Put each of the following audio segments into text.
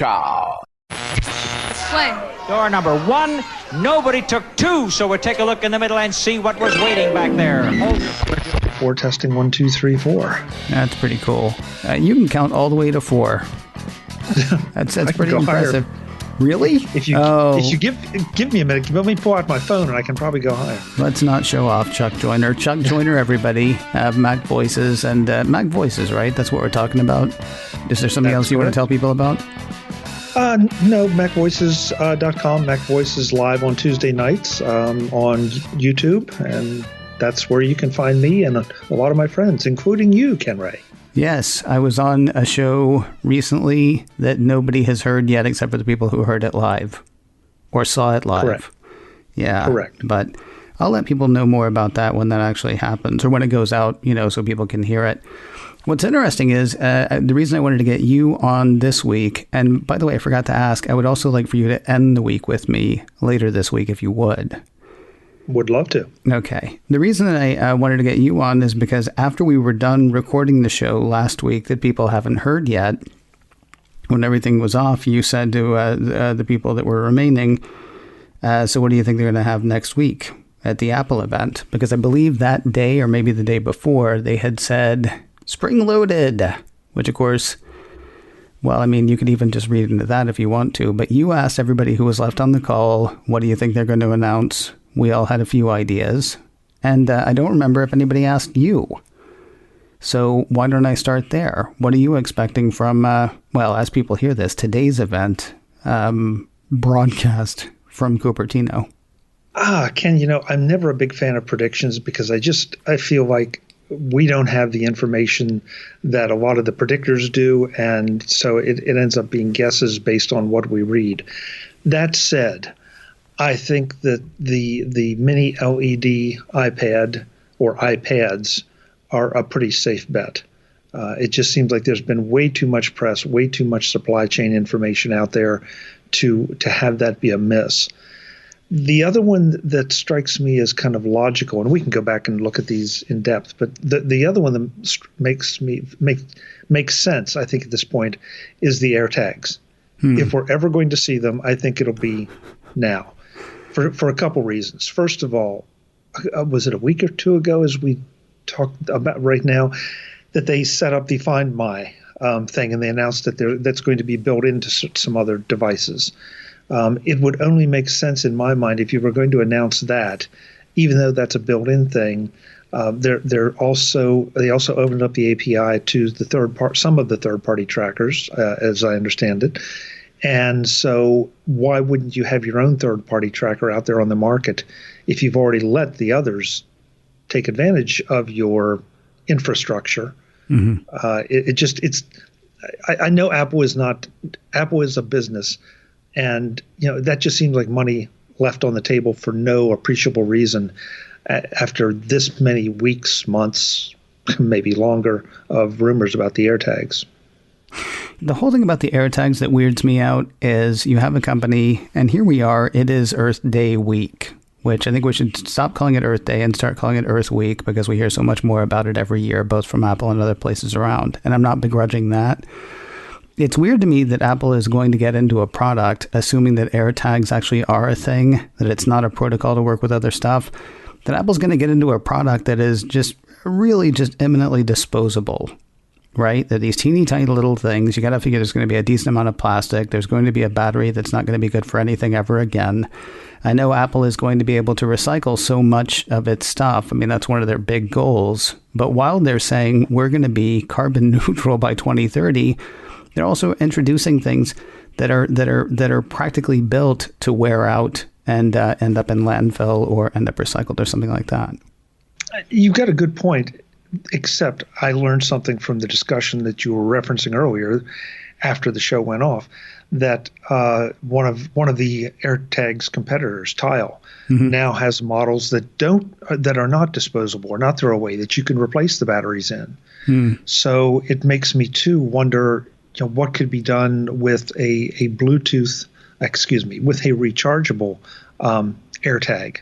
Ciao. Explain. Door number 1, nobody took 2, so we'll take a look in the middle and see what was waiting back there. Four testing 1, 2, 3, 4. That's pretty cool. You can count all the way to 4. That's pretty impressive. Higher. Really? If you give me a minute, let me pull out my phone and I can probably go higher. Let's not show off Chuck Joyner. Chuck Joyner, everybody. MacVoices and MacVoices, right? That's what we're talking about. Is there something else you want to tell people about? No, MacVoices.com. MacVoices live on Tuesday nights on YouTube, and that's where you can find me and a lot of my friends, including you, Ken Ray. Yes, I was on a show recently that nobody has heard yet except for the people who heard it live or saw it live. Correct. Yeah. Correct. But I'll let people know more about that when that actually happens or when it goes out, so people can hear it. What's interesting is the reason I wanted to get you on this week, and by the way, I forgot to ask, I would also like for you to end the week with me later this week if you would. Would love to. Okay. The reason that I wanted to get you on is because after we were done recording the show last week that people haven't heard yet, when everything was off, you said to the people that were remaining, so what do you think they're going to have next week at the Apple event? Because I believe that day or maybe the day before they had said spring loaded, which of course, well, I mean, you could even just read into that if you want to, but you asked everybody who was left on the call, what do you think they're going to announce? We all had a few ideas, and I don't remember if anybody asked you. So why don't I start there? What are you expecting from, well, as people hear this, today's event broadcast from Cupertino? Ken, I'm never a big fan of predictions because I feel like we don't have the information that a lot of the predictors do, and so it ends up being guesses based on what we read. That said, I think that the mini LED iPad or iPads are a pretty safe bet. It just seems like there's been way too much press, way too much supply chain information out there to have that be a miss. The other one that strikes me as kind of logical, and we can go back and look at these in depth, but the other one that makes sense, I think, at this point, is the AirTags. If we're ever going to see them, I think it'll be now, for a couple reasons. First of all, was it a week or two ago, as we talked about right now, that they set up the Find My thing, and they announced that that's going to be built into some other devices. It would only make sense in my mind if you were going to announce that, even though that's a built-in thing. They also opened up the API to some of the third-party trackers, as I understand it. And so why wouldn't you have your own third-party tracker out there on the market if you've already let the others take advantage of your infrastructure? Mm-hmm. I know Apple is a business. And, that just seems like money left on the table for no appreciable reason after this many weeks, months, maybe longer of rumors about the AirTags. The whole thing about the AirTags that weirds me out is you have a company, and here we are, it is Earth Day week, which I think we should stop calling it Earth Day and start calling it Earth Week because we hear so much more about it every year, both from Apple and other places around. And I'm not begrudging that. It's weird to me that Apple is going to get into a product, assuming that AirTags actually are a thing, that it's not a protocol to work with other stuff, that Apple's going to get into a product that is just eminently disposable, right? That these teeny tiny little things, you got to figure there's going to be a decent amount of plastic. There's going to be a battery that's not going to be good for anything ever again. I know Apple is going to be able to recycle so much of its stuff. I mean, that's one of their big goals. But while they're saying we're going to be carbon neutral by 2030, they're also introducing things that are practically built to wear out and end up in landfill or end up recycled or something like that. You've got a good point, except I learned something from the discussion that you were referencing earlier after the show went off, that one of the AirTags competitors, Tile, now has models that are not disposable or not throwaway, that you can replace the batteries in. So it makes me too wonder, what could be done with a rechargeable AirTag.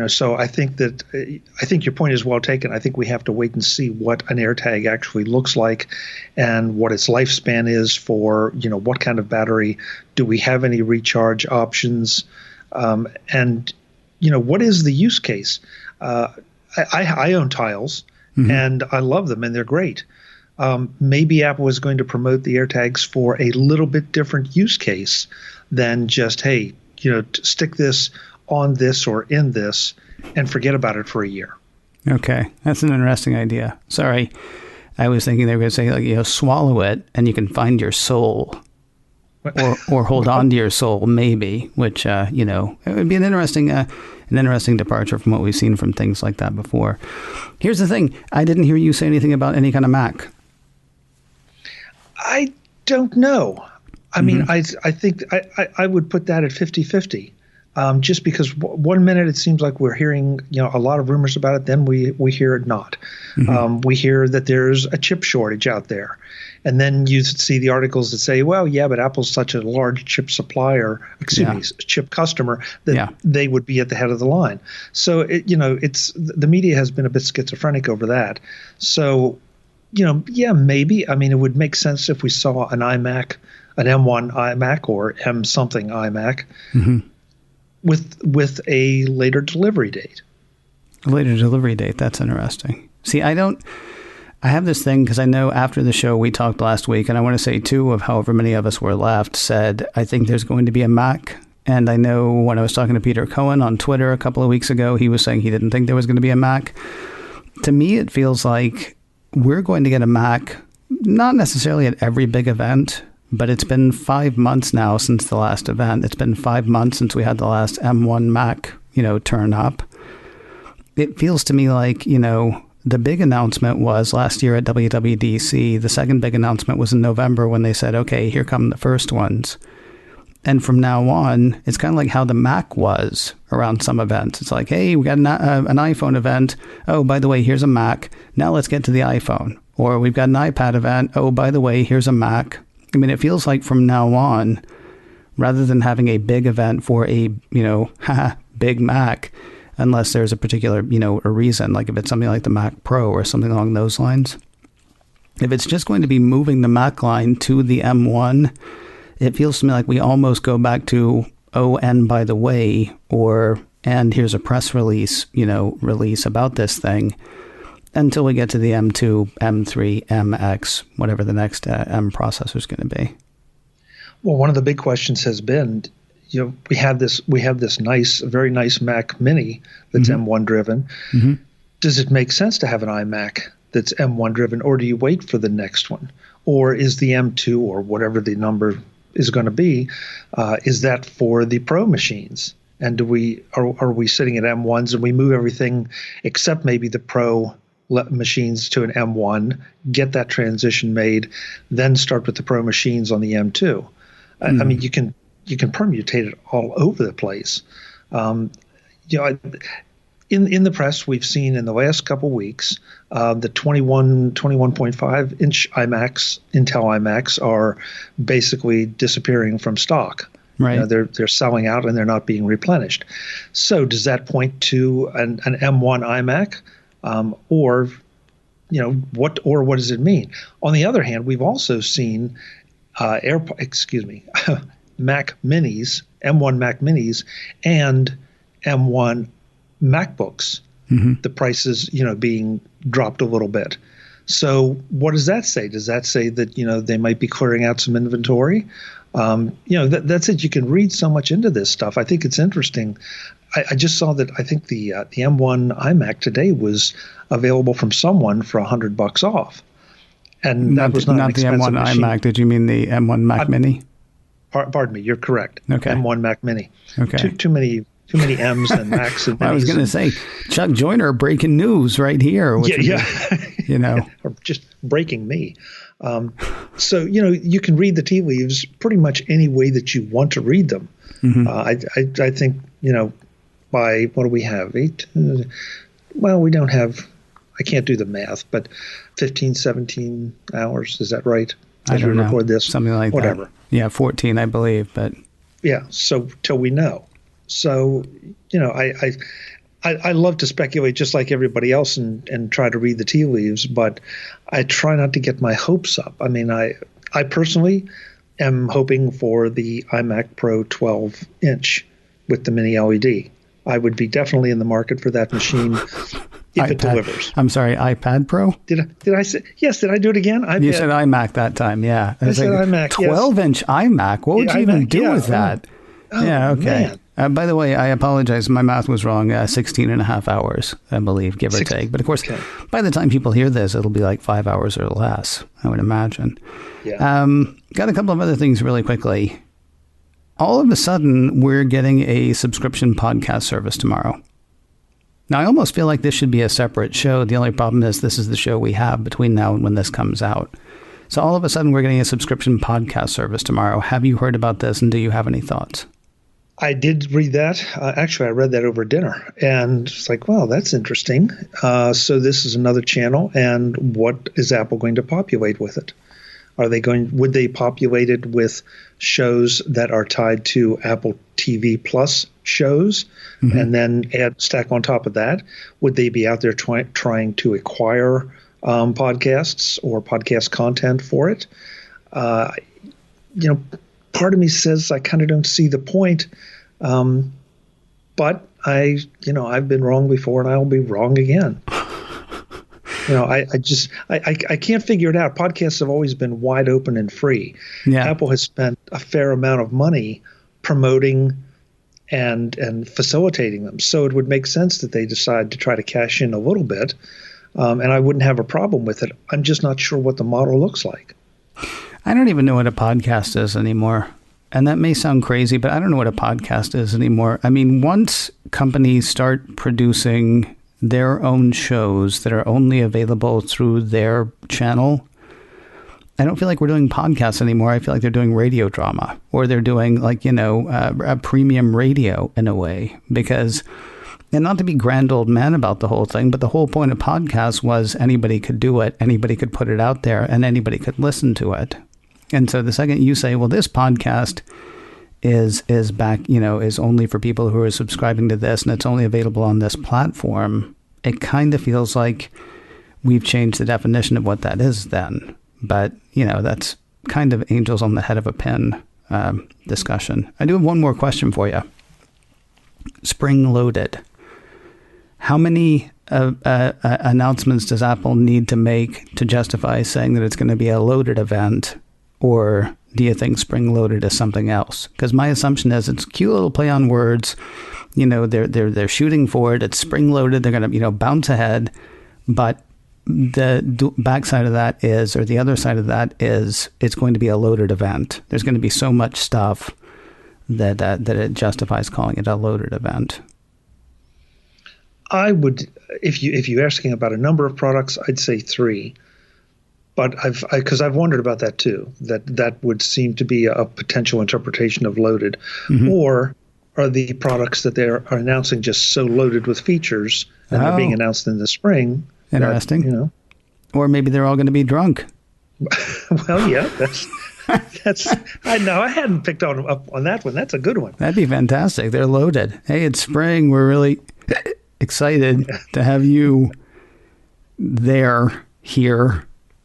So I think your point is well taken. I think we have to wait and see what an AirTag actually looks like and what its lifespan is for, what kind of battery. Do we have any recharge options? And what is the use case? I own Tiles, and I love them, and they're great. Maybe Apple is going to promote the AirTags for a little bit different use case than just, hey, stick this on this or in this and forget about it for a year. Okay. That's an interesting idea. Sorry. I was thinking they were going to say, swallow it and you can find your soul or hold on to your soul, maybe, which, it would be an interesting departure from what we've seen from things like that before. Here's the thing. I didn't hear you say anything about any kind of Mac. I don't know. I mean, I think I would put that at 50-50. Just because one minute it seems like we're hearing a lot of rumors about it, then we hear it not. We hear that there's a chip shortage out there, and then you see the articles that say, well, yeah, but Apple's such a large chip supplier, chip customer, that they would be at the head of the line. So it's the media has been a bit schizophrenic over that. So maybe. I mean, it would make sense if we saw an iMac, an M1 iMac or M something iMac. With a later delivery date. A later delivery date. That's interesting. See, I have this thing because I know after the show we talked last week, and I want to say two of however many of us were left said, I think there's going to be a Mac. And I know when I was talking to Peter Cohen on Twitter a couple of weeks ago, he was saying he didn't think there was going to be a Mac. To me, it feels like we're going to get a Mac, not necessarily at every big event, but it's been 5 months now since the last event. It's been 5 months since we had the last M1 Mac, turn up. It feels to me like, the big announcement was last year at WWDC. The second big announcement was in November when they said, okay, here come the first ones. And from now on, it's kind of like how the Mac was around some events. It's like, hey, we got an iPhone event. Oh, by the way, here's a Mac. Now let's get to the iPhone. Or we've got an iPad event. Oh, by the way, here's a Mac. I mean, it feels like from now on, rather than having a big event for a, big Mac, unless there's a particular, a reason, like if it's something like the Mac Pro or something along those lines, if it's just going to be moving the Mac line to the M1, it feels to me like we almost go back to, oh, and by the way, or, and here's a press release, release about this thing, until we get to the M2, M3, MX, whatever the next M processor is going to be. Well, one of the big questions has been, we have this very nice Mac Mini that's M1 driven. Does it make sense to have an iMac that's M1 driven, or do you wait for the next one? Or is the M2 or whatever the number is going to be, is that for the Pro machines? And are we sitting at M1s and we move everything except maybe the Pro machines to an M1, get that transition made, then start with the Pro machines on the M2. I mean, you can permutate it all over the place. In the press, we've seen in the last couple weeks the 21.5 inch iMacs, Intel iMacs, are basically disappearing from stock. Right. They're selling out and they're not being replenished. So does that point to an M1 iMac? Or what does it mean? On the other hand, we've also seen Mac Minis, M1 Mac Minis, and M1 MacBooks. The prices, being dropped a little bit. So what does that say? Does that say that they might be clearing out some inventory? That's it. You can read so much into this stuff. I think it's interesting. I just saw that I think the M1 iMac today was available from someone for $100 off, and that was not an expensive the M1 machine. iMac. Did you mean the M1 Mac Mini? Pardon me, you're correct. Okay. M1 Mac Mini. Okay. Too many M's and Macs and Minis. I was going to say, Chuck Joyner breaking news right here. Or just breaking me. So you can read the tea leaves pretty much any way that you want to read them. I think by what do we have? 8? Well, we don't have. I can't do the math, but 15, 17 hours. Is that right? I don't know. Record this, something like whatever. That. Yeah, 14, I believe, but yeah. So till we know. So I love to speculate just like everybody else and try to read the tea leaves, but I try not to get my hopes up. I mean, I personally am hoping for the iMac Pro 12-inch with the mini LED. I would be definitely in the market for that machine if it delivers. I'm sorry, iPad Pro? Did I say yes? Did I do it again? You said iMac that time, yeah. I said iMac. 12-inch iMac. What would you even do with that? Oh, yeah, okay. Man. By the way, I apologize. My math was wrong. 16 and a half hours, I believe, give or take. But of course, by the time people hear this, it'll be like 5 hours or less, I would imagine. Yeah. Got a couple of other things really quickly. All of a sudden, we're getting a subscription podcast service tomorrow. Now, I almost feel like this should be a separate show. The only problem is this is the show we have between now and when this comes out. So all of a sudden, we're getting a subscription podcast service tomorrow. Have you heard about this, and do you have any thoughts? I did read that. Actually, I read that over dinner, and it's like, wow, that's interesting. So this is another channel, and what is Apple going to populate with it? Would they populate it with shows that are tied to Apple TV Plus shows, and then stack on top of that? Would they be out there trying to acquire podcasts or podcast content for it? Part of me says I kind of don't see the point, but I've been wrong before and I'll be wrong again. I can't figure it out. Podcasts have always been wide open and free. Yeah. Apple has spent a fair amount of money promoting and facilitating them. So it would make sense that they decide to try to cash in a little bit, and I wouldn't have a problem with it. I'm just not sure what the model looks like. I don't even know what a podcast is anymore. And that may sound crazy, but I don't know what a podcast is anymore. I mean, once companies start producing their own shows that are only available through their channel, I don't feel like we're doing podcasts anymore. I feel like they're doing radio drama, or they're doing a premium radio in a way, because, and not to be grand old man about the whole thing, but the whole point of podcasts was anybody could do it, anybody could put it out there, and anybody could listen to it. And so the second you say, well, this podcast is only for people who are subscribing to this, and it's only available on this platform, it kind of feels like we've changed the definition of what that is then. But, that's kind of angels on the head of a pin discussion. I do have one more question for you. Spring loaded. How many announcements does Apple need to make to justify saying that it's going to be a loaded event? Or do you think spring loaded is something else? Because my assumption is it's a cute little play on words. They're shooting for it. It's spring loaded. They're going to bounce ahead. But the backside of that is, or the other side of that is, it's going to be a loaded event. There's going to be so much stuff that it justifies calling it a loaded event. I would, if you're asking about a number of products, I'd say 3. But because I've wondered about that too, that would seem to be a potential interpretation of loaded. Or are the products that they are announcing just so loaded with features and they're being announced in the spring? Interesting. Or maybe they're all going to be drunk. Well, yeah, that's. I know I hadn't picked up on that one. That's a good one. That'd be fantastic. They're loaded. Hey, it's spring. We're really excited to have you here.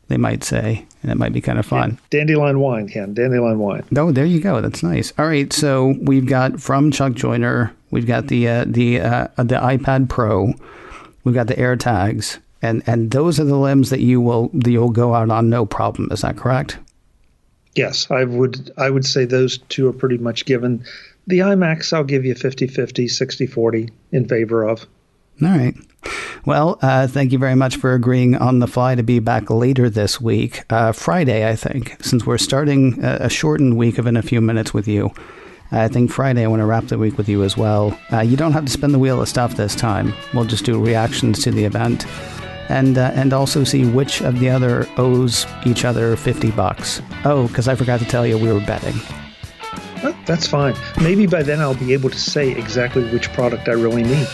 They might say, and it might be kind of fun. Yeah, dandelion wine, Ken. Dandelion wine. Oh, there you go. That's nice. All right, so we've got from Chuck Joyner, we've got the iPad Pro, we've got the AirTags, and those are the limbs that you'll go out on no problem. Is that correct? Yes, I would say those two are pretty much given. The iMacs, I'll give you 50-50, 60-40 in favor of. All right. Well, thank you very much for agreeing on the fly to be back later this week. Friday, I think, since we're starting a shortened week of In a Few Minutes with you. I think Friday I want to wrap the week with you as well. You don't have to spin the wheel of stuff this time. We'll just do reactions to the event and also see which of the other owes each other $50. Oh, because I forgot to tell you we were betting. Well, that's fine. Maybe by then I'll be able to say exactly which product I really need.